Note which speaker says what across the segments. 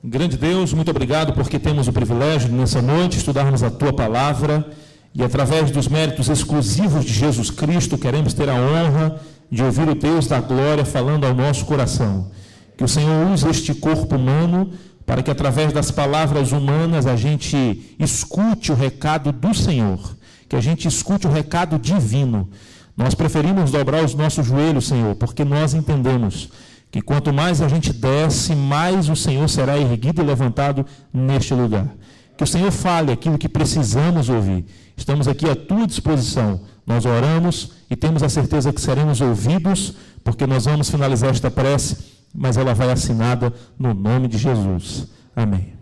Speaker 1: Grande Deus, muito obrigado porque temos o privilégio de, nessa noite, estudarmos a Tua Palavra e, através dos méritos exclusivos de Jesus Cristo, queremos ter a honra de ouvir o Deus da glória falando ao nosso coração. Que o Senhor use este corpo humano para que, através das palavras humanas, a gente escute o recado do Senhor, que a gente escute o recado divino. Nós preferimos dobrar os nossos joelhos, Senhor, porque nós entendemos que quanto mais a gente desce, mais o Senhor será erguido e levantado neste lugar. Que o Senhor fale aquilo que precisamos ouvir. Estamos aqui à tua disposição. Nós oramos e temos a certeza que seremos ouvidos, porque nós vamos finalizar esta prece, mas ela vai assinada no nome de Jesus. Amém.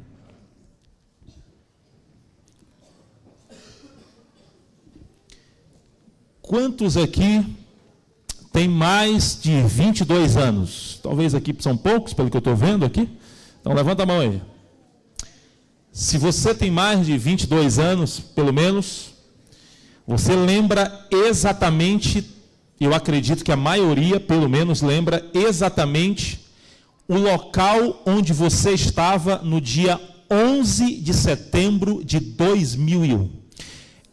Speaker 1: Quantos aqui tem mais de 22 anos? Talvez aqui são poucos, pelo que eu estou vendo aqui. Então, levanta a mão aí. Se você tem mais de 22 anos, pelo menos, você lembra exatamente, eu acredito que a maioria, pelo menos, lembra exatamente o local onde você estava no dia 11 de setembro de 2001.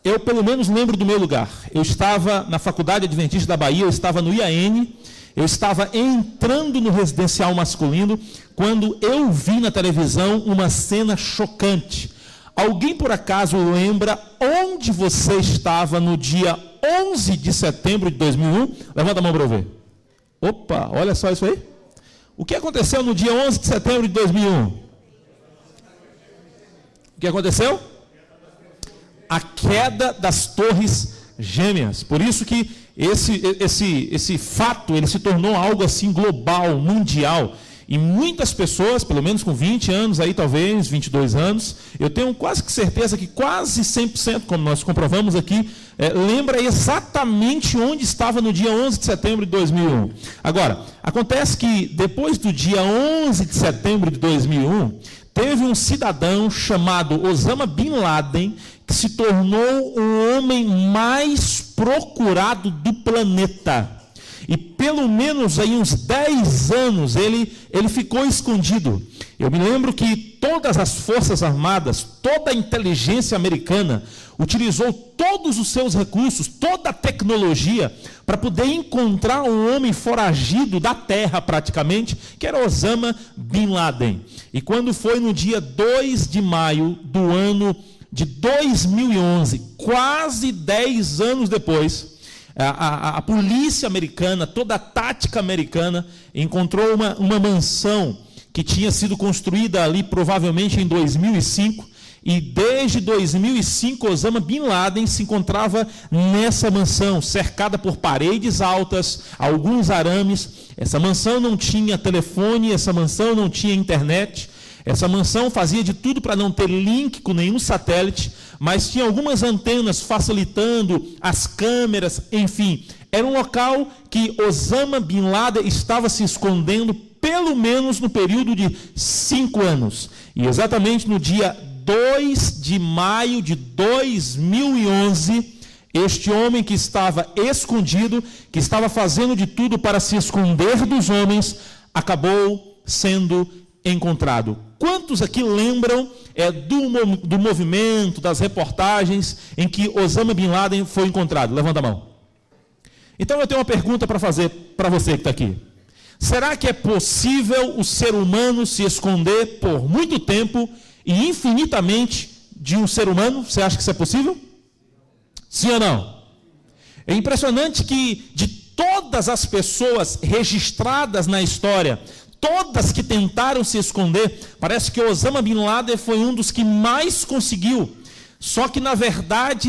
Speaker 1: Eu, pelo menos, lembro do meu lugar. Eu estava na Faculdade Adventista da Bahia, eu estava no IAN, eu estava entrando no residencial masculino, quando eu vi na televisão uma cena chocante. Alguém, por acaso, lembra onde você estava no dia 11 de setembro de 2001? Levanta a mão para eu ver. Opa, olha só isso aí. O que aconteceu no dia 11 de setembro de 2001? O que aconteceu? A queda das Torres Gêmeas. Por isso que esse fato ele se tornou algo assim global, mundial. E muitas pessoas, pelo menos com 20 anos, aí talvez 22 anos, eu tenho quase que certeza que quase 100%, como nós comprovamos aqui, lembra exatamente onde estava no dia 11 de setembro de 2001. Agora, acontece que depois do dia 11 de setembro de 2001, teve um cidadão chamado Osama Bin Laden, que se tornou o homem mais procurado do planeta. E pelo menos aí uns 10 anos ele ficou escondido. Eu me lembro que todas as forças armadas, toda a inteligência americana, utilizou todos os seus recursos, toda a tecnologia, para poder encontrar um homem foragido da terra praticamente, que era Osama Bin Laden. E quando foi no dia 2 de maio do ano de 2011, quase 10 anos depois, a polícia americana, toda a tática americana, encontrou uma mansão que tinha sido construída ali provavelmente em 2005, e desde 2005 Osama Bin Laden se encontrava nessa mansão, cercada por paredes altas, alguns arames. Essa mansão não tinha telefone, essa mansão não tinha internet. Essa mansão fazia de tudo para não ter link com nenhum satélite, mas tinha algumas antenas facilitando as câmeras, enfim. Era um local que Osama Bin Laden estava se escondendo pelo menos no período de 5 anos. E exatamente no dia 2 de maio de 2011, este homem que estava escondido, que estava fazendo de tudo para se esconder dos homens, acabou sendo encontrado. Quantos aqui lembram do movimento, das reportagens em que Osama Bin Laden foi encontrado? Levanta a mão. Então eu tenho uma pergunta para fazer para você que está aqui. Será que é possível o ser humano se esconder por muito tempo e infinitamente de um ser humano? Você acha que isso é possível? Sim ou não? É impressionante que de todas as pessoas registradas na história, todas que tentaram se esconder, parece que Osama Bin Laden foi um dos que mais conseguiu. Só que na verdade,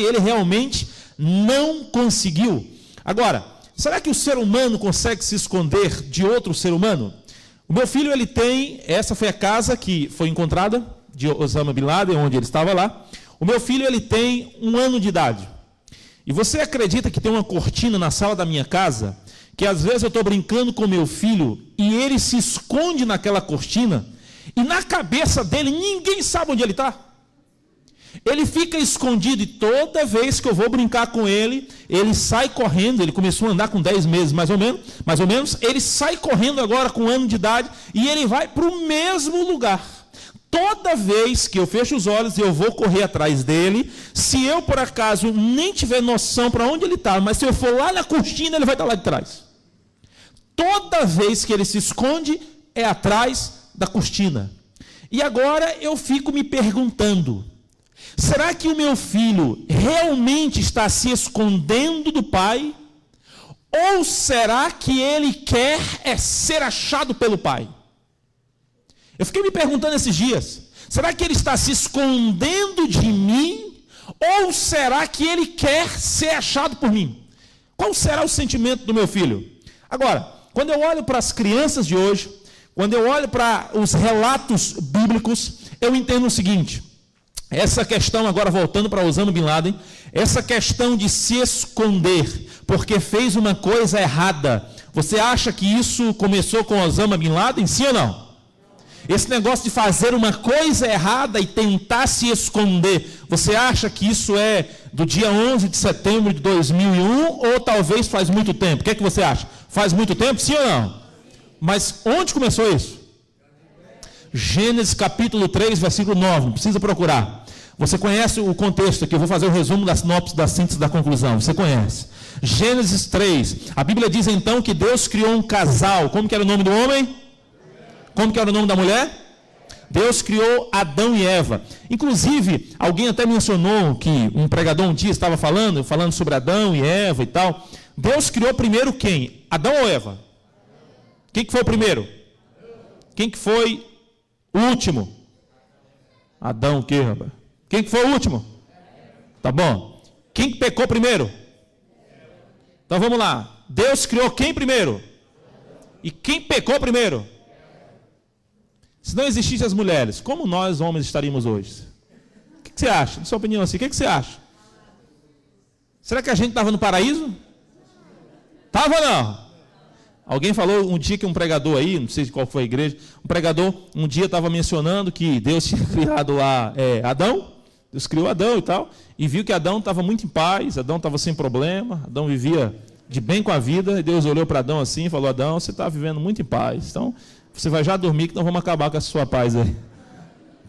Speaker 1: ele realmente não conseguiu. Agora, será que o ser humano consegue se esconder de outro ser humano? O meu filho, ele tem, essa foi a casa que foi encontrada, de Osama Bin Laden, onde ele estava lá. O meu filho, ele tem 1 ano de idade. E você acredita que tem uma cortina na sala da minha casa, que às vezes eu estou brincando com meu filho e ele se esconde naquela cortina e na cabeça dele ninguém sabe onde ele está? Ele fica escondido e toda vez que eu vou brincar com ele, ele sai correndo. Ele começou a andar com 10 meses mais ou menos. Ele sai correndo agora com 1 ano de idade e ele vai para o mesmo lugar. Toda vez que eu fecho os olhos, eu vou correr atrás dele. Se eu, por acaso, nem tiver noção para onde ele está, mas se eu for lá na cortina, ele vai estar lá de trás. Toda vez que ele se esconde, é atrás da cortina. E agora eu fico me perguntando, será que o meu filho realmente está se escondendo do pai? Ou será que ele quer ser achado pelo pai? Eu fiquei me perguntando esses dias, será que ele está se escondendo de mim? Ou será que ele quer ser achado por mim? Qual será o sentimento do meu filho? Agora, quando eu olho para as crianças de hoje, quando eu olho para os relatos bíblicos, eu entendo o seguinte: essa questão, agora voltando para Osama Bin Laden, essa questão de se esconder porque fez uma coisa errada, você acha que isso começou com Osama Bin Laden, sim ou não? Esse negócio de fazer uma coisa errada e tentar se esconder, você acha que isso é do dia 11 de setembro de 2001 ou talvez faz muito tempo? O que é que você acha? Faz muito tempo, sim ou não? Mas onde começou isso? Gênesis capítulo 3, versículo 9, não precisa procurar. Você conhece o contexto aqui, eu vou fazer o resumo da sinopse, da síntese da conclusão, você conhece. Gênesis 3, a Bíblia diz então que Deus criou um casal. Como que era o nome do homem? Como que era o nome da mulher? Deus criou Adão e Eva. Inclusive, alguém até mencionou que um pregador um dia estava falando sobre Adão e Eva e tal. Deus criou primeiro quem? Adão ou Eva? Quem que foi o primeiro? Quem que foi o último? Adão o quê, rapaz? Quem que foi o último? Tá bom. Quem que pecou primeiro? Então vamos lá. Deus criou quem primeiro? E quem pecou primeiro? Se não existissem as mulheres, como nós homens estaríamos hoje? O que você acha? Na sua opinião assim, o que você acha? Será que a gente estava no paraíso? Estava ou não? Alguém falou um dia que um pregador aí, não sei de qual foi a igreja, um pregador um dia estava mencionando que Deus tinha criado lá Adão, Deus criou Adão e tal, e viu que Adão estava muito em paz, Adão estava sem problema, Adão vivia de bem com a vida, e Deus olhou para Adão assim e falou: Adão, você está vivendo muito em paz, então você vai já dormir que nós vamos acabar com a sua paz aí.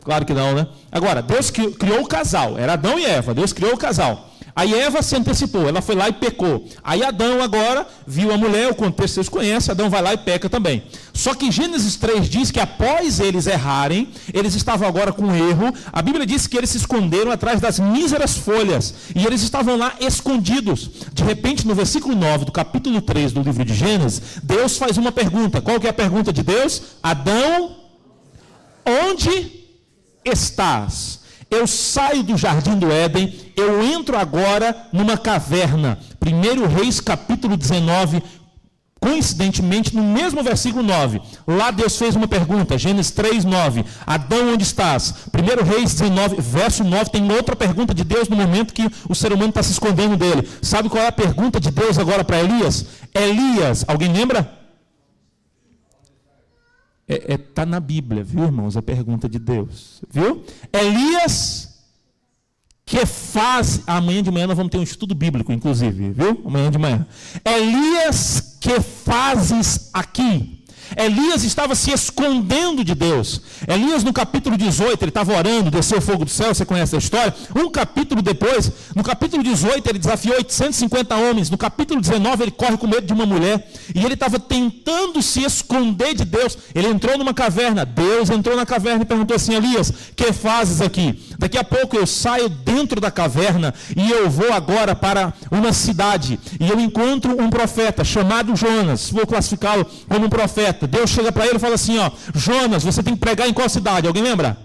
Speaker 1: Claro que não, né? Agora, Deus criou o casal, era Adão e Eva, Deus criou o casal. Aí Eva se antecipou, ela foi lá e pecou. Aí Adão agora viu a mulher, o contexto vocês conhecem, Adão vai lá e peca também. Só que Gênesis 3 diz que após eles errarem, eles estavam agora com erro. A Bíblia diz que eles se esconderam atrás das míseras folhas. E eles estavam lá escondidos. De repente, no versículo 9 do capítulo 3 do livro de Gênesis, Deus faz uma pergunta. Qual que é a pergunta de Deus? Adão, onde estás? Eu saio do jardim do Éden, eu entro agora numa caverna. 1 Reis capítulo 19, coincidentemente no mesmo versículo 9. Lá Deus fez uma pergunta, Gênesis 3, 9. Adão, onde estás? 1 Reis 19, verso 9, tem outra pergunta de Deus no momento que o ser humano está se escondendo dele. Sabe qual é a pergunta de Deus agora para Elias? Elias, alguém lembra? Está na Bíblia, viu, irmãos? A pergunta de Deus, viu? Elias, que faz... Amanhã de manhã nós vamos ter um estudo bíblico, inclusive, viu? Amanhã de manhã. Elias, que fazes aqui? Elias estava se escondendo de Deus. Elias, no capítulo 18, ele estava orando, desceu o fogo do céu, você conhece a história. Um capítulo depois, no capítulo 18, ele desafiou 850 homens. No capítulo 19, ele corre com medo de uma mulher. E ele estava tentando se esconder de Deus. Ele entrou numa caverna. Deus entrou na caverna e perguntou assim: Elias, que fazes aqui? Daqui a pouco eu saio dentro da caverna e eu vou agora para uma cidade. E eu encontro um profeta chamado Jonas. Vou classificá-lo como um profeta. Deus chega para ele e fala assim: ó, Jonas, você tem que pregar em qual cidade? Alguém lembra?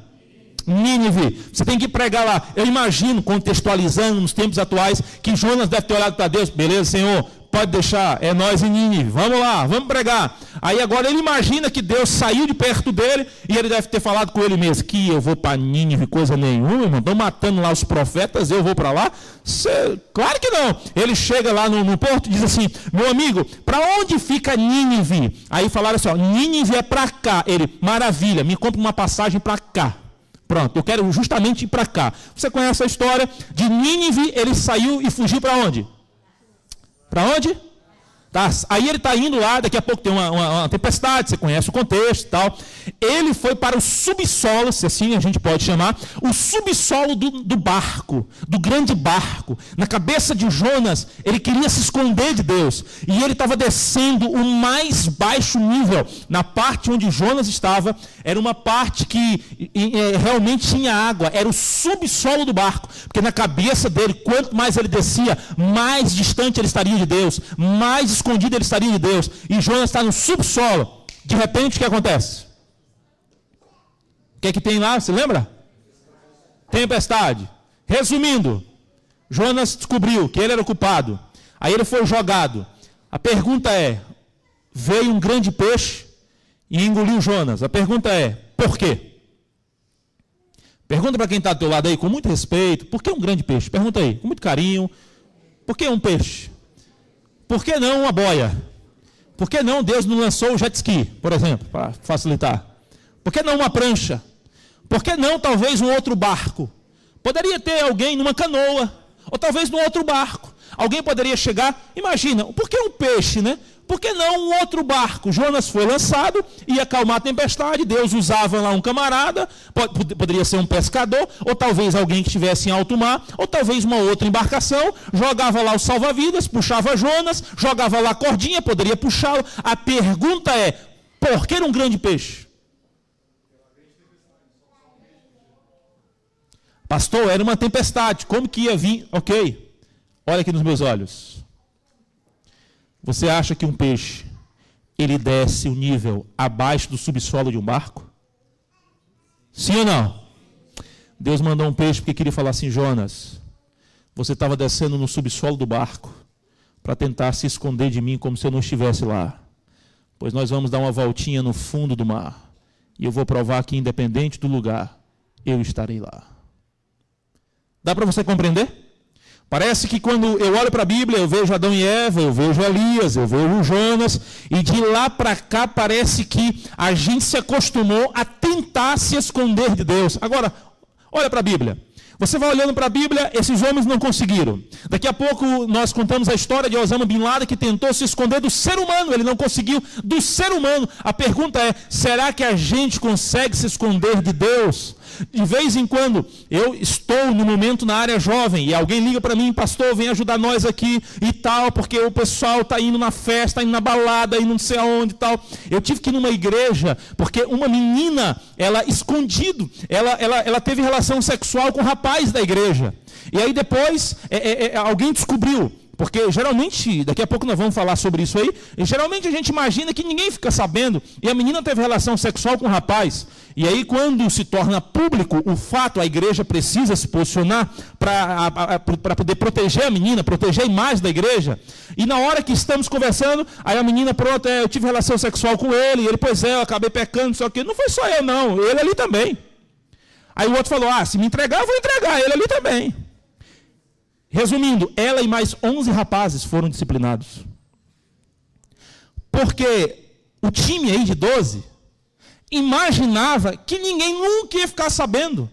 Speaker 1: Nínive. Você tem que pregar lá. Eu imagino, contextualizando nos tempos atuais, que Jonas deve ter olhado para Deus. Beleza, Senhor, pode deixar, é nós em Nínive. Vamos lá, vamos pregar. Aí agora ele imagina que Deus saiu de perto dele e ele deve ter falado com ele mesmo: que eu vou para Nínive, coisa nenhuma, irmão. Estão matando lá os profetas, eu vou para lá? Claro que não. Ele chega lá no porto e diz assim: meu amigo, para onde fica Nínive? Aí falaram assim: ó, Nínive é para cá. Ele: maravilha, me compra uma passagem para cá. Pronto, eu quero justamente ir para cá. Você conhece a história de Nínive, ele saiu e fugiu para onde? Para onde? Tá, aí ele está indo lá, daqui a pouco tem uma tempestade, você conhece o contexto e tal. Ele foi para o subsolo, se assim a gente pode chamar, o subsolo do barco, do grande barco. Na cabeça de Jonas, ele queria se esconder de Deus. E ele estava descendo o mais baixo nível. Na parte onde Jonas estava, era uma parte que realmente tinha água, era o subsolo do barco. Porque na cabeça dele, quanto mais ele descia, mais distante ele estaria de Deus, mais escondido ele estaria de Deus. E Jonas está no subsolo. De repente, o que acontece? O que é que tem lá? Você lembra? Tempestade. Resumindo, Jonas descobriu que ele era o culpado. Aí ele foi jogado. A pergunta é, veio um grande peixe e engoliu Jonas. A pergunta é, por quê? Pergunta para quem está do teu lado aí, com muito respeito, por que um grande peixe? Pergunta aí, com muito carinho. Por que um peixe? Por que não uma boia? Por que não Deus não lançou o jet ski, por exemplo, para facilitar? Por que não uma prancha? Por que não talvez um outro barco? Poderia ter alguém numa canoa, ou talvez num outro barco. Alguém poderia chegar, imagina, por que um peixe, né? Por que não um outro barco? Jonas foi lançado, ia acalmar a tempestade, Deus usava lá um camarada, poderia ser um pescador, ou talvez alguém que estivesse em alto mar, ou talvez uma outra embarcação, jogava lá o salva-vidas, puxava Jonas, jogava lá a cordinha, poderia puxá-lo. A pergunta é, por que um grande peixe? Pastor, era uma tempestade, como que ia vir? Ok, olha aqui nos meus olhos. Você acha que um peixe, ele desce o nível abaixo do subsolo de um barco? Sim ou não? Deus mandou um peixe porque queria falar assim, Jonas, você estava descendo no subsolo do barco para tentar se esconder de mim como se eu não estivesse lá. Pois nós vamos dar uma voltinha no fundo do mar e eu vou provar que independente do lugar, eu estarei lá. Dá para você compreender? Parece que quando eu olho para a Bíblia, eu vejo Adão e Eva, eu vejo Elias, eu vejo Jonas, e de lá para cá parece que a gente se acostumou a tentar se esconder de Deus. Agora, olha para a Bíblia. Você vai olhando para a Bíblia, esses homens não conseguiram. Daqui a pouco nós contamos a história de Osama Bin Laden, que tentou se esconder do ser humano, ele não conseguiu do ser humano. A pergunta é, será que a gente consegue se esconder de Deus? De vez em quando, eu estou no momento na área jovem, e alguém liga para mim, pastor, vem ajudar nós aqui e tal, porque o pessoal está indo na festa, está indo na balada, indo não sei aonde e tal. Eu tive que ir numa igreja, porque uma menina, ela escondido, ela teve relação sexual com o rapaz da igreja. E aí depois, alguém descobriu. Porque geralmente, daqui a pouco nós vamos falar sobre isso aí, e geralmente a gente imagina que ninguém fica sabendo, e a menina teve relação sexual com o rapaz. E aí quando se torna público o fato, a igreja precisa se posicionar para poder proteger a menina, proteger a imagem da igreja. E na hora que estamos conversando, aí a menina, pronto, eu tive relação sexual com ele, e ele, pois é, eu acabei pecando, só que não foi só eu não, ele ali também. Aí o outro falou, se me entregar, eu vou entregar, ele ali também. Resumindo, ela e mais 11 rapazes foram disciplinados. Porque o time aí de 12 imaginava que ninguém nunca ia ficar sabendo.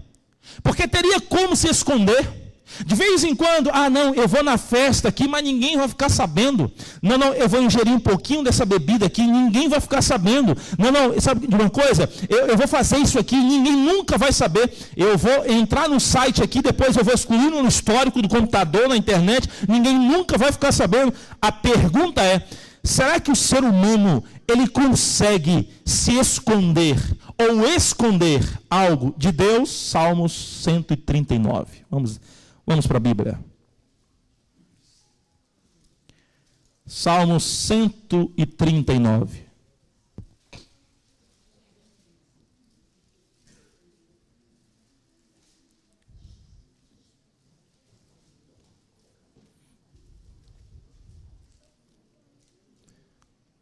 Speaker 1: Porque teria como se esconder. De vez em quando, não, eu vou na festa aqui, mas ninguém vai ficar sabendo. Não, eu vou ingerir um pouquinho dessa bebida aqui, ninguém vai ficar sabendo. Não, sabe de uma coisa? Eu vou fazer isso aqui, ninguém nunca vai saber. Eu vou entrar no site aqui, depois eu vou excluir no histórico do computador, na internet, ninguém nunca vai ficar sabendo. A pergunta é, será que o ser humano, ele consegue se esconder ou esconder algo de Deus? Salmos 139. Vamos para a Bíblia. Salmo 139.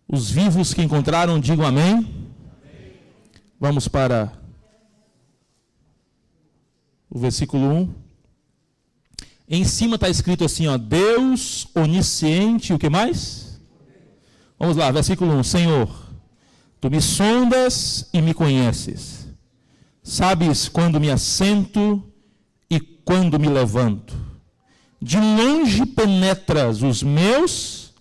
Speaker 1: Os vivos que encontraram, digam amém. Amém. Vamos para o versículo 1. Em cima está escrito assim, Deus onisciente, o que mais? Vamos lá, versículo 1. Senhor, tu me sondas e me conheces. Sabes quando me assento e quando me levanto. De longe penetras os meus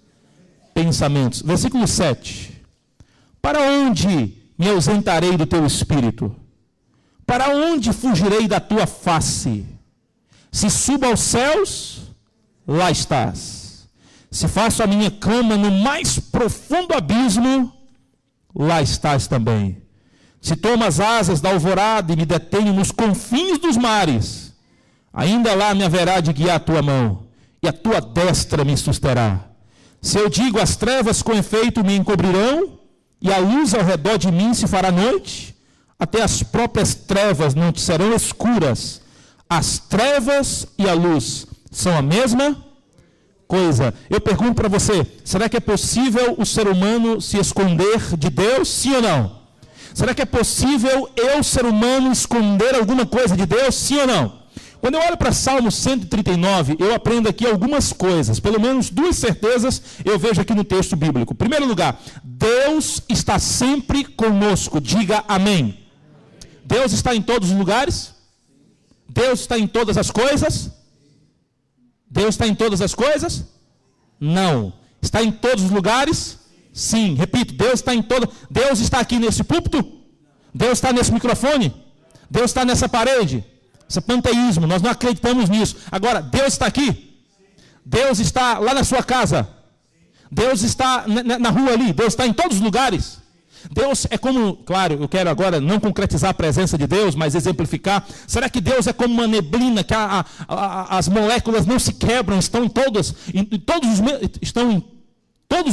Speaker 1: pensamentos. Versículo 7. Para onde me ausentarei do teu espírito? Para onde fugirei da tua face? Se subo aos céus, lá estás. Se faço a minha cama no mais profundo abismo, lá estás também. Se tomo as asas da alvorada e me detenho nos confins dos mares, ainda lá me haverá de guiar a tua mão, e a tua destra me susterá. Se eu digo, as trevas com efeito me encobrirão, e a luz ao redor de mim se fará noite, até as próprias trevas não te serão escuras. As trevas e a luz são a mesma coisa. Eu pergunto para você, será que é possível o ser humano se esconder de Deus, sim ou não? Será que é possível eu, ser humano, esconder alguma coisa de Deus, sim ou não? Quando eu olho para Salmo 139, eu aprendo aqui algumas coisas, pelo menos duas certezas eu vejo aqui no texto bíblico. Em primeiro lugar, Deus está sempre conosco, diga amém. Deus está em todos os lugares? Deus está em todas as coisas? Deus está em todas as coisas? Não. Está em todos os lugares? Sim. Repito, Deus está em todas. Deus está aqui nesse púlpito? Deus está nesse microfone? Deus está nessa parede? Isso é panteísmo, nós não acreditamos nisso. Agora, Deus está aqui? Deus está lá na sua casa? Deus está na rua ali? Deus está em todos os lugares? Deus é como, claro, eu quero agora não concretizar a presença de Deus, mas exemplificar. Será que Deus é como uma neblina, que as moléculas não se quebram, estão em todos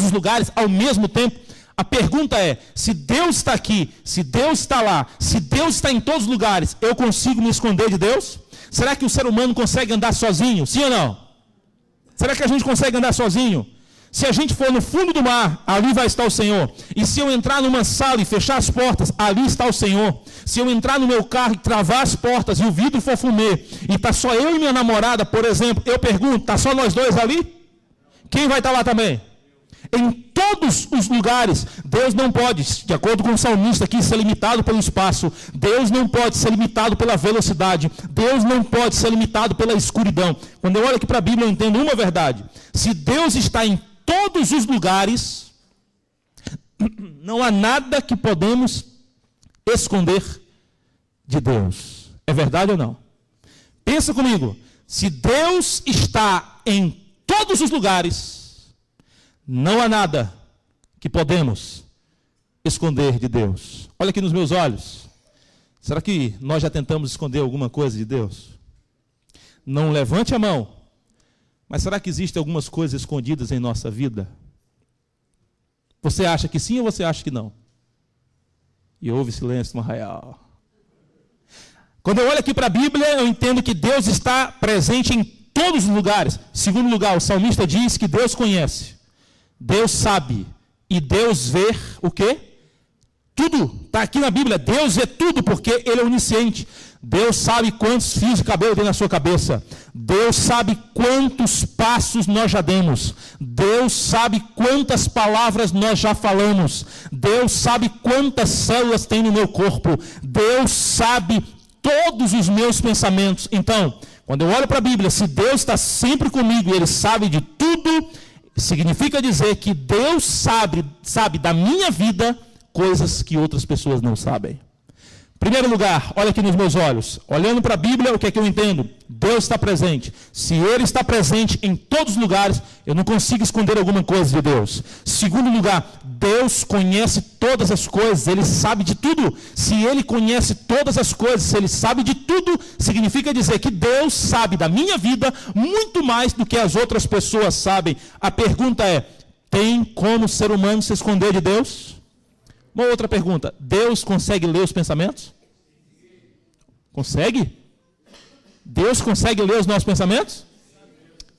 Speaker 1: os lugares ao mesmo tempo? A pergunta é, se Deus está aqui, se Deus está lá, se Deus está em todos os lugares, eu consigo me esconder de Deus? Será que o ser humano consegue andar sozinho? Sim ou não? Será que a gente consegue andar sozinho? Se a gente for no fundo do mar, ali vai estar o Senhor. E se eu entrar numa sala e fechar as portas, ali está o Senhor. Se eu entrar no meu carro e travar as portas e o vidro for fumê, e está só eu e minha namorada, por exemplo, eu pergunto, está só nós dois ali? Quem vai estar lá também? Em todos os lugares, Deus não pode, de acordo com o salmista aqui, ser limitado pelo espaço. Deus não pode ser limitado pela velocidade. Deus não pode ser limitado pela escuridão. Quando eu olho aqui para a Bíblia, eu entendo uma verdade. Se Deus está em todos os lugares, não há nada que podemos esconder de Deus. É verdade ou não? Pensa comigo. Se Deus está em todos os lugares, não há nada que podemos esconder de Deus. Olha aqui nos meus olhos. Será que nós já tentamos esconder alguma coisa de Deus? Não levante a mão. Mas será que existem algumas coisas escondidas em nossa vida? Você acha que sim ou você acha que não? E houve silêncio no arraial. Quando eu olho aqui para a Bíblia, eu entendo que Deus está presente em todos os lugares. Em segundo lugar, o salmista diz que Deus conhece, Deus sabe e Deus vê o quê? Tudo. Está aqui na Bíblia. Deus vê tudo porque Ele é onisciente. Deus sabe quantos fios de cabelo tem na sua cabeça. Deus sabe quantos passos nós já demos. Deus sabe quantas palavras nós já falamos. Deus sabe quantas células tem no meu corpo. Deus sabe todos os meus pensamentos. Então, quando eu olho para a Bíblia, se Deus está sempre comigo e Ele sabe de tudo, significa dizer que Deus sabe da minha vida coisas que outras pessoas não sabem. Primeiro lugar, olha aqui nos meus olhos. Olhando para a Bíblia, o que é que eu entendo? Deus está presente. Se Ele está presente em todos os lugares, eu não consigo esconder alguma coisa de Deus. Segundo lugar, Deus conhece todas as coisas, Ele sabe de tudo. Se Ele conhece todas as coisas, se Ele sabe de tudo, significa dizer que Deus sabe da minha vida muito mais do que as outras pessoas sabem. A pergunta é, tem como o ser humano se esconder de Deus? Uma outra pergunta, Deus consegue ler os pensamentos? Consegue? Deus consegue ler os nossos pensamentos?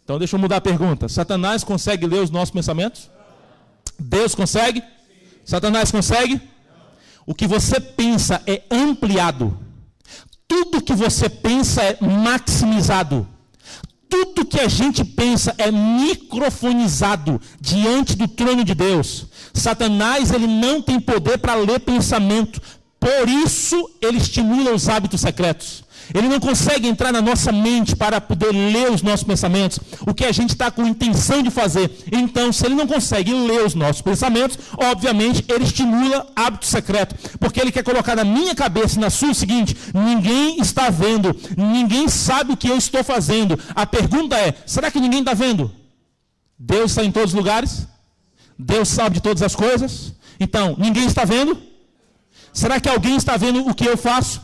Speaker 1: Então deixa eu mudar a pergunta. Satanás consegue ler os nossos pensamentos? Deus consegue? Satanás consegue? O que você pensa é ampliado. Tudo que você pensa é maximizado. Tudo que a gente pensa é microfonizado diante do trono de Deus. Satanás, ele não tem poder para ler pensamento. Por isso, ele estimula os hábitos secretos. Ele não consegue entrar na nossa mente para poder ler os nossos pensamentos, o que a gente está com intenção de fazer. Então, se ele não consegue ler os nossos pensamentos, obviamente, ele estimula hábito secreto, porque ele quer colocar na minha cabeça e na sua o seguinte: ninguém está vendo, ninguém sabe o que eu estou fazendo. A pergunta é, será que ninguém está vendo? Deus está em todos os lugares? Deus sabe de todas as coisas? Então, ninguém está vendo? Será que alguém está vendo o que eu faço?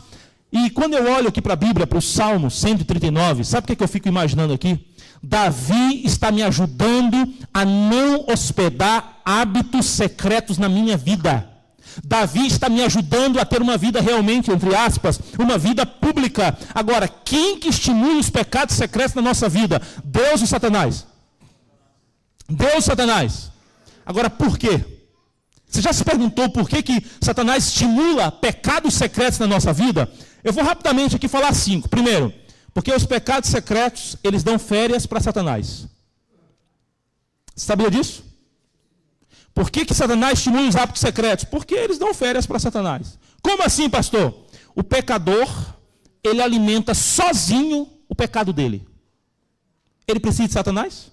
Speaker 1: E quando eu olho aqui para a Bíblia, para o Salmo 139, sabe o que eu fico imaginando aqui? Davi está me ajudando a não hospedar hábitos secretos na minha vida. Davi está me ajudando a ter uma vida realmente, entre aspas, uma vida pública. Agora, quem que estimula os pecados secretos na nossa vida? Deus ou Satanás? Deus ou Satanás? Agora, por quê? Você já se perguntou por que Satanás estimula pecados secretos na nossa vida? Eu vou rapidamente aqui falar 5. Primeiro, porque os pecados secretos, eles dão férias para Satanás. Você sabia disso? Por que Satanás estimula os hábitos secretos? Porque eles dão férias para Satanás. Como assim, pastor? O pecador, ele alimenta sozinho o pecado dele. Ele precisa de Satanás?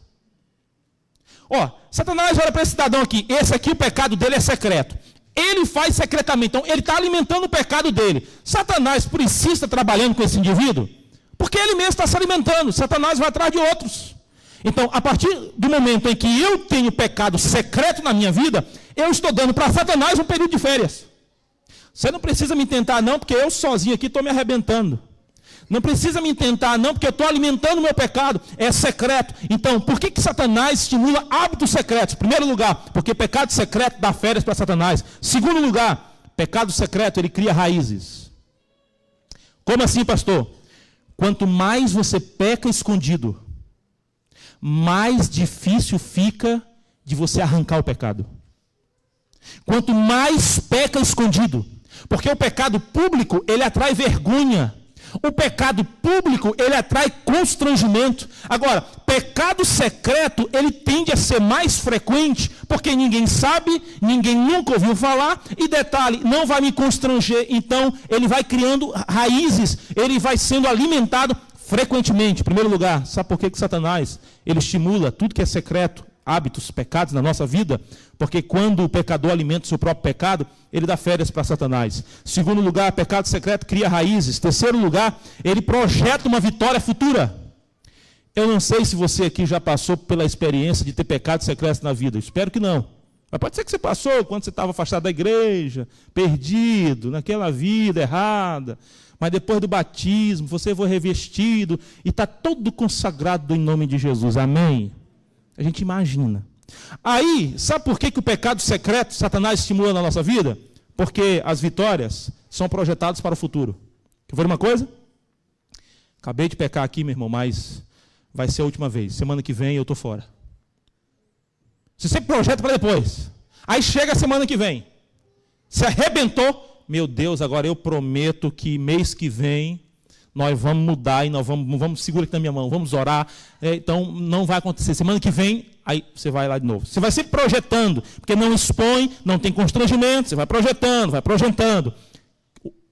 Speaker 1: Satanás olha para esse cidadão aqui. Esse aqui, o pecado dele é secreto. Ele faz secretamente. Então, ele está alimentando o pecado dele. Satanás precisa estar trabalhando com esse indivíduo? Porque ele mesmo está se alimentando. Satanás vai atrás de outros. Então, a partir do momento em que eu tenho pecado secreto na minha vida, eu estou dando para Satanás um período de férias. Você não precisa me tentar não, porque eu sozinho aqui estou me arrebentando. Não precisa me tentar não, porque eu estou alimentando o meu pecado. É secreto. Então, por que Satanás estimula hábitos secretos? Em primeiro lugar, porque pecado secreto dá férias para Satanás. Segundo lugar, pecado secreto, ele cria raízes. Como assim, pastor? Quanto mais você peca escondido, mais difícil fica de você arrancar o pecado. Quanto mais peca escondido, porque o pecado público, ele atrai vergonha. O pecado público, ele atrai constrangimento. Agora, pecado secreto, ele tende a ser mais frequente, porque ninguém sabe, ninguém nunca ouviu falar, e detalhe, não vai me constranger. Então, ele vai criando raízes, ele vai sendo alimentado frequentemente. Em primeiro lugar, sabe por que Satanás, ele estimula tudo que é secreto, hábitos, pecados na nossa vida? Porque quando o pecador alimenta o seu próprio pecado, ele dá férias para Satanás. Segundo lugar, pecado secreto cria raízes. Terceiro lugar, ele projeta uma vitória futura. Eu não sei se você aqui já passou pela experiência de ter pecados secretos na vida. Eu espero que não. Mas pode ser que você passou quando você estava afastado da igreja, perdido, naquela vida errada. Mas depois do batismo, você foi revestido e está todo consagrado em nome de Jesus. Amém? A gente imagina. Aí, sabe por que o pecado secreto Satanás estimula na nossa vida? Porque as vitórias são projetadas para o futuro. Quer ver uma coisa? Acabei de pecar aqui, meu irmão, mas vai ser a última vez. Semana que vem eu estou fora. Você sempre projeta para depois. Aí chega a semana que vem. Se arrebentou. Meu Deus, agora eu prometo que mês que vem nós vamos mudar e nós vamos segura aqui na minha mão, vamos orar. Então não vai acontecer. Semana que vem, aí você vai lá de novo. Você vai sempre projetando, porque não expõe, não tem constrangimento, você vai projetando, vai projetando.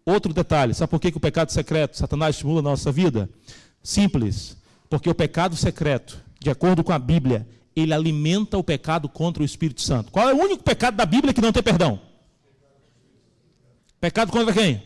Speaker 1: Outro detalhe, sabe por que o pecado secreto, Satanás estimula a nossa vida? Simples, porque o pecado secreto, de acordo com a Bíblia, ele alimenta o pecado contra o Espírito Santo. Qual é o único pecado da Bíblia que não tem perdão? Pecado contra quem?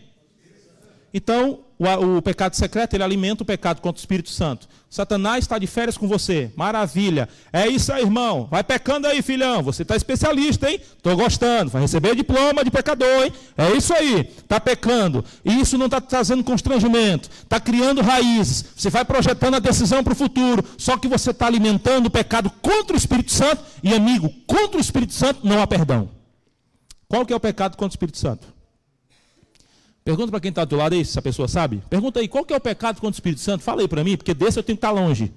Speaker 1: Então, o pecado secreto, ele alimenta o pecado contra o Espírito Santo. Satanás está de férias com você. Maravilha. É isso aí, irmão. Vai pecando aí, filhão. Você está especialista, hein? Estou gostando. Vai receber diploma de pecador, hein? É isso aí. Está pecando. Isso não está trazendo constrangimento. Está criando raízes. Você vai projetando a decisão para o futuro. Só que você está alimentando o pecado contra o Espírito Santo. E, amigo, contra o Espírito Santo não há perdão. Qual que é o pecado contra o Espírito Santo? Pergunta para quem está do lado aí, se a pessoa sabe. Pergunta aí, qual que é o pecado contra o Espírito Santo? Fala aí para mim, porque desse eu tenho que estar longe.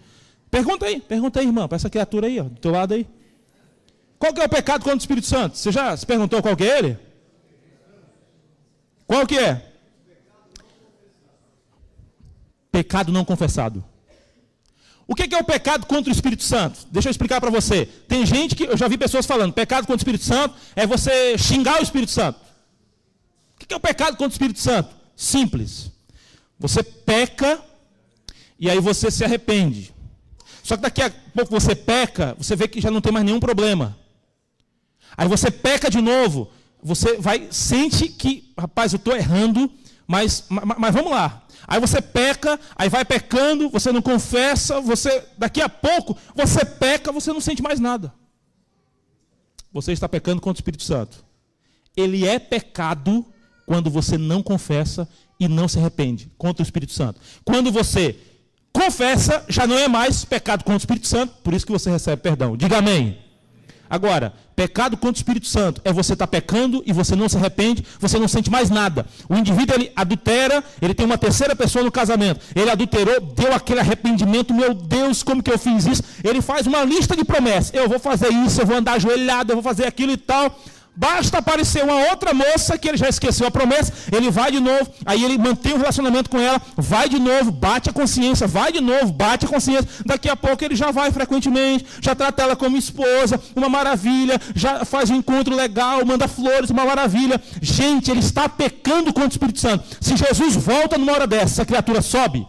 Speaker 1: Pergunta aí, irmão, para essa criatura aí, ó, do teu lado aí. Qual que é o pecado contra o Espírito Santo? Você já se perguntou qual que é ele? Qual que é? Pecado não confessado. O que é o pecado contra o Espírito Santo? Deixa eu explicar para você. Tem gente que, eu já vi pessoas falando, pecado contra o Espírito Santo é você xingar o Espírito Santo. O que é o pecado contra o Espírito Santo? Simples. Você peca e aí você se arrepende. Só que daqui a pouco você peca, você vê que já não tem mais nenhum problema. Aí você peca de novo, você sente que, rapaz, eu estou errando, mas vamos lá. Aí você peca, aí vai pecando, você não confessa, daqui a pouco você peca, você não sente mais nada. Você está pecando contra o Espírito Santo. Ele é pecado quando você não confessa e não se arrepende contra o Espírito Santo. Quando você confessa, já não é mais pecado contra o Espírito Santo, por isso que você recebe perdão. Diga amém. Agora, pecado contra o Espírito Santo é você estar pecando e você não se arrepende, você não sente mais nada. O indivíduo, ele adultera, ele tem uma terceira pessoa no casamento. Ele adulterou, deu aquele arrependimento, meu Deus, como que eu fiz isso? Ele faz uma lista de promessas. Eu vou fazer isso, eu vou andar ajoelhado, eu vou fazer aquilo e tal. Basta aparecer uma outra moça que ele já esqueceu a promessa, ele vai de novo, aí ele mantém o relacionamento com ela, vai de novo, bate a consciência, vai de novo, bate a consciência, daqui a pouco ele já vai frequentemente, já trata ela como esposa, uma maravilha, já faz um encontro legal, manda flores, uma maravilha. Gente, ele está pecando contra o Espírito Santo. Se Jesus volta numa hora dessa, essa criatura sobe?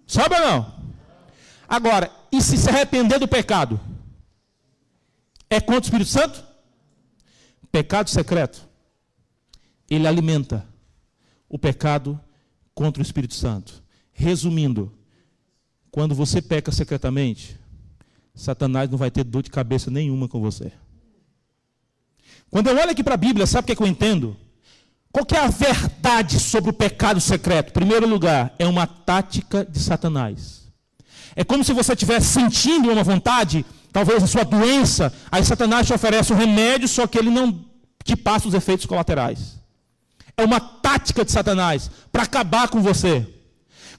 Speaker 1: Sobe ou não? Agora, e se arrepender do pecado? É contra o Espírito Santo? Pecado secreto, ele alimenta o pecado contra o Espírito Santo. Resumindo, quando você peca secretamente, Satanás não vai ter dor de cabeça nenhuma com você. Quando eu olho aqui para a Bíblia, sabe o que eu entendo? Qual que é a verdade sobre o pecado secreto? Em primeiro lugar, é uma tática de Satanás. É como se você estivesse sentindo uma vontade, talvez a sua doença, aí Satanás te oferece um remédio, só que ele não te passa os efeitos colaterais. É uma tática de Satanás para acabar com você.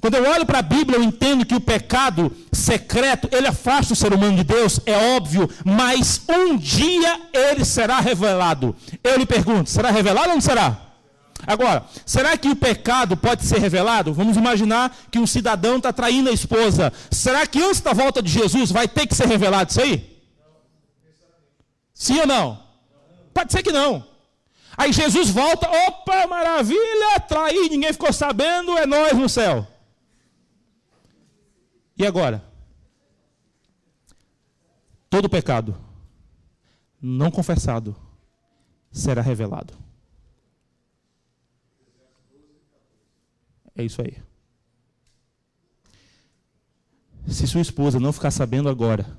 Speaker 1: Quando eu olho para a Bíblia, eu entendo que o pecado secreto, ele afasta o ser humano de Deus, é óbvio, mas um dia ele será revelado. Eu lhe pergunto, será revelado ou não será? Agora, será que o pecado pode ser revelado? Vamos imaginar que um cidadão está traindo a esposa. Será que antes da volta de Jesus vai ter que ser revelado isso aí? Sim ou não? Pode ser que não. Aí Jesus volta, opa, maravilha, traí, ninguém ficou sabendo, é nós no céu. E agora? Todo pecado não confessado será revelado. É isso aí. Se sua esposa não ficar sabendo agora,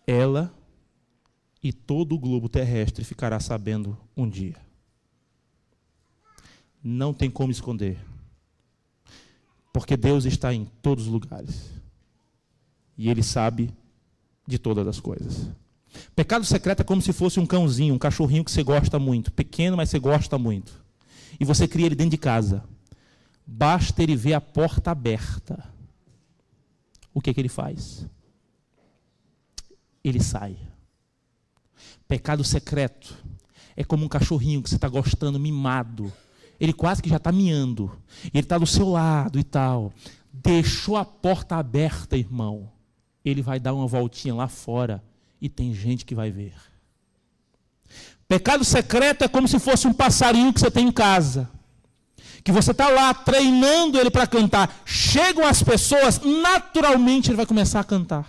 Speaker 1: ela e todo o globo terrestre ficará sabendo um dia. Não tem como esconder. Porque Deus está em todos os lugares. E Ele sabe de todas as coisas. Pecado secreto é como se fosse um cãozinho, um cachorrinho que você gosta muito. Pequeno, mas você gosta muito. E você cria ele dentro de casa. Basta ele ver a porta aberta. O que ele faz? Ele sai. Pecado secreto é como um cachorrinho que você está gostando, mimado. Ele quase que já está miando. Ele está do seu lado e tal. Deixou a porta aberta, irmão. Ele vai dar uma voltinha lá fora e tem gente que vai ver. Pecado secreto é como se fosse um passarinho que você tem em casa. Que você está lá treinando ele para cantar. Chegam as pessoas, naturalmente ele vai começar a cantar.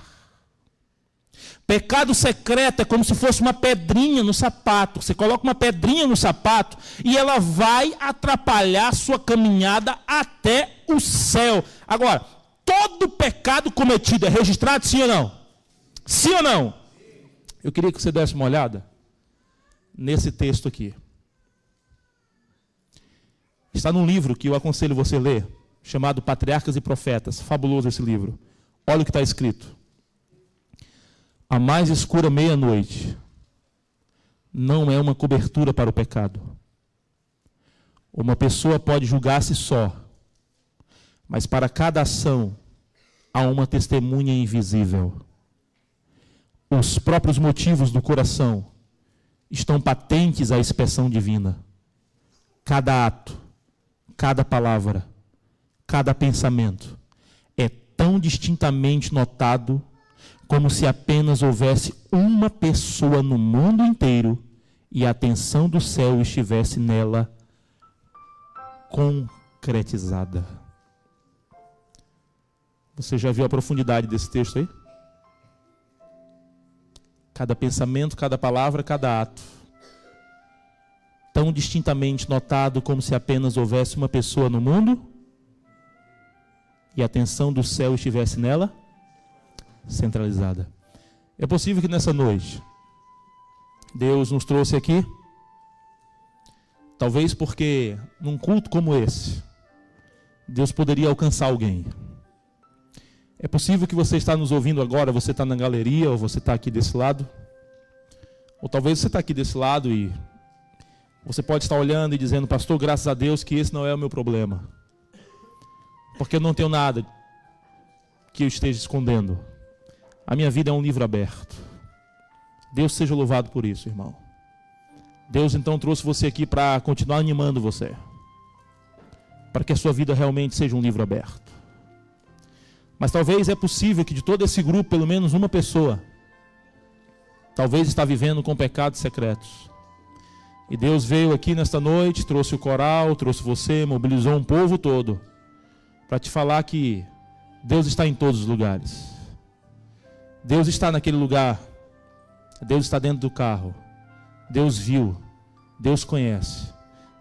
Speaker 1: Pecado secreto é como se fosse uma pedrinha no sapato. Você coloca uma pedrinha no sapato e ela vai atrapalhar a sua caminhada até o céu. Agora, todo pecado cometido é registrado, sim ou não? Sim ou não? Eu queria que você desse uma olhada nesse texto aqui. Está num livro que eu aconselho você a ler, chamado Patriarcas e Profetas. Fabuloso esse livro. Olha o que está escrito. A mais escura meia-noite não é uma cobertura para o pecado. Uma pessoa pode julgar-se só, mas para cada ação há uma testemunha invisível. Os próprios motivos do coração estão patentes à inspeção divina. Cada ato, cada palavra, cada pensamento é tão distintamente notado como se apenas houvesse uma pessoa no mundo inteiro e a atenção do céu estivesse nela concretizada. Você já viu a profundidade desse texto aí? Cada pensamento, cada palavra, cada ato, tão distintamente notado como se apenas houvesse uma pessoa no mundo e a atenção do céu estivesse nela centralizada. É possível que nessa noite Deus nos trouxe aqui, talvez porque num culto como esse Deus poderia alcançar alguém. É possível que você está nos ouvindo agora, você está na galeria, ou você está aqui desse lado. Ou talvez você está aqui desse lado e você pode estar olhando e dizendo: pastor, graças a Deus que esse não é o meu problema. Porque eu não tenho nada que eu esteja escondendo. A minha vida é um livro aberto. Deus seja louvado por isso, irmão. Deus então trouxe você aqui para continuar animando você. Para que a sua vida realmente seja um livro aberto. Mas talvez é possível que de todo esse grupo, pelo menos uma pessoa, talvez está vivendo com pecados secretos. E Deus veio aqui nesta noite, trouxe o coral, trouxe você, mobilizou um povo todo, para te falar que Deus está em todos os lugares. Deus está naquele lugar. Deus está dentro do carro. Deus viu. Deus conhece.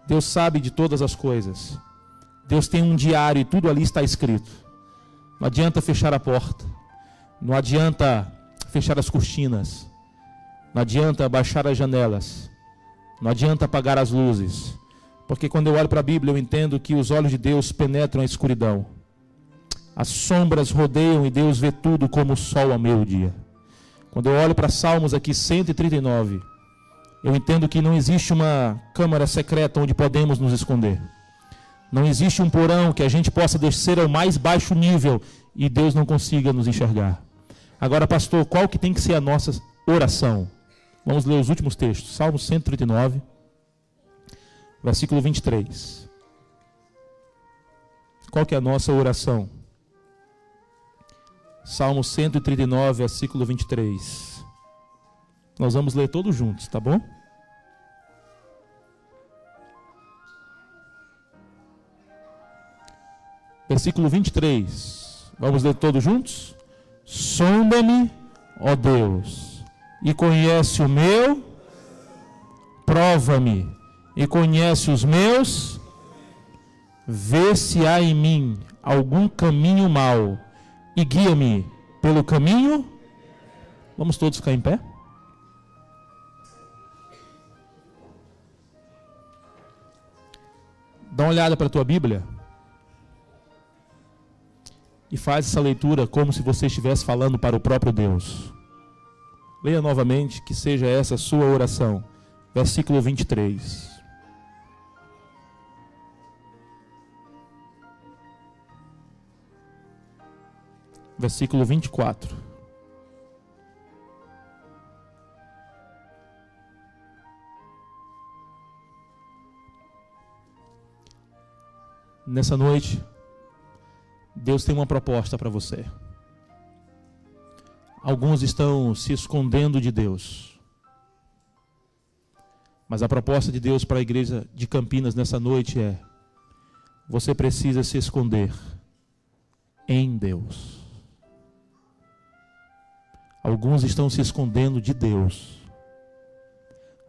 Speaker 1: Deus sabe de todas as coisas. Deus tem um diário e tudo ali está escrito. Não adianta fechar a porta. Não adianta fechar as cortinas. Não adianta baixar as janelas. Não adianta apagar as luzes. Porque quando eu olho para a Bíblia, eu entendo que os olhos de Deus penetram a escuridão. As sombras rodeiam e Deus vê tudo como o sol ao meio-dia. Quando eu olho para Salmos aqui 139, eu entendo que não existe uma câmara secreta onde podemos nos esconder. Não existe um porão que a gente possa descer ao mais baixo nível e Deus não consiga nos enxergar. Agora, pastor, qual que tem que ser a nossa oração? Vamos ler os últimos textos. Salmo 139, versículo 23. Qual que é a nossa oração? Salmo 139, versículo 23. Nós vamos ler todos juntos, tá bom? Versículo 23. Vamos ler todos juntos? Sonda-me, ó Deus, e conhece o meu, prova-me e conhece os meus, vê se há em mim algum caminho mau e guia-me pelo caminho. Vamos todos ficar em pé? Dá uma olhada para a tua Bíblia e faz essa leitura como se você estivesse falando para o próprio Deus. Leia novamente, que seja essa a sua oração. Versículo 23. Versículo 24. Nessa noite, Deus tem uma proposta para você. Alguns estão se escondendo de Deus. Mas a proposta de Deus para a igreja de Campinas nessa noite é: você precisa se esconder em Deus. Alguns estão se escondendo de Deus.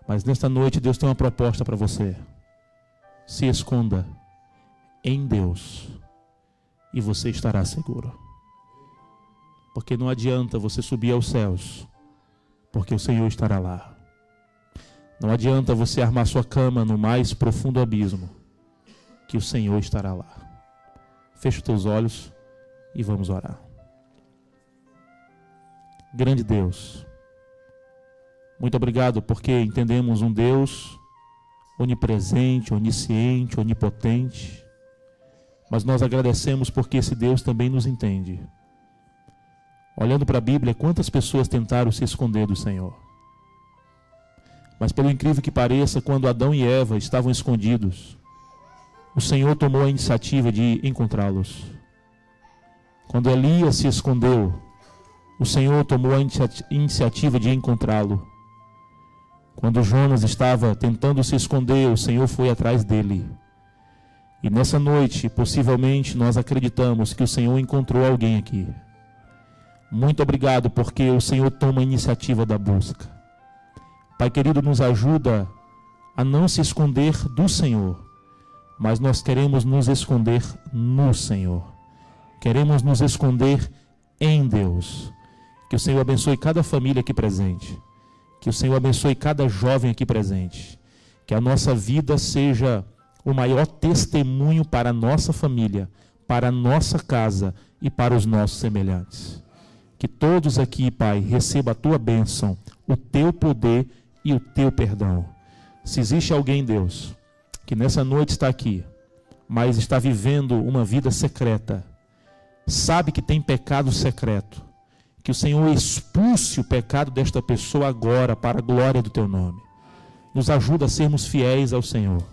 Speaker 1: Mas nesta noite Deus tem uma proposta para você. Se esconda em Deus e você estará seguro. Porque não adianta você subir aos céus, porque o Senhor estará lá. Não adianta você armar sua cama no mais profundo abismo, que o Senhor estará lá. Feche os teus olhos e vamos orar. Grande Deus, muito obrigado porque entendemos um Deus onipresente, onisciente, onipotente, mas nós agradecemos porque esse Deus também nos entende. Olhando para a Bíblia, quantas pessoas tentaram se esconder do Senhor? Mas pelo incrível que pareça, quando Adão e Eva estavam escondidos, o Senhor tomou a iniciativa de encontrá-los. Quando Elias se escondeu, o Senhor tomou a iniciativa de encontrá-lo. Quando Jonas estava tentando se esconder, o Senhor foi atrás dele. E nessa noite, possivelmente, nós acreditamos que o Senhor encontrou alguém aqui. Muito obrigado, porque o Senhor toma a iniciativa da busca. Pai querido, nos ajuda a não se esconder do Senhor, mas nós queremos nos esconder no Senhor. Queremos nos esconder em Deus. Que o Senhor abençoe cada família aqui presente. Que o Senhor abençoe cada jovem aqui presente. Que a nossa vida seja o maior testemunho para a nossa família, para a nossa casa e para os nossos semelhantes. Que todos aqui, Pai, recebam a Tua bênção, o Teu poder e o Teu perdão. Se existe alguém, Deus, que nessa noite está aqui, mas está vivendo uma vida secreta, sabe que tem pecado secreto, que o Senhor expulse o pecado desta pessoa agora para a glória do Teu nome. Nos ajuda a sermos fiéis ao Senhor.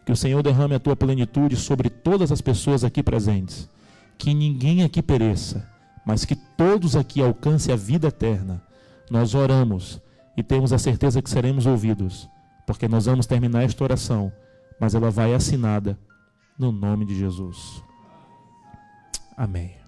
Speaker 1: Que o Senhor derrame a Tua plenitude sobre todas as pessoas aqui presentes. Que ninguém aqui pereça, mas que todos aqui alcancem a vida eterna. Nós oramos e temos a certeza que seremos ouvidos, porque nós vamos terminar esta oração, mas ela vai assinada no nome de Jesus. Amém.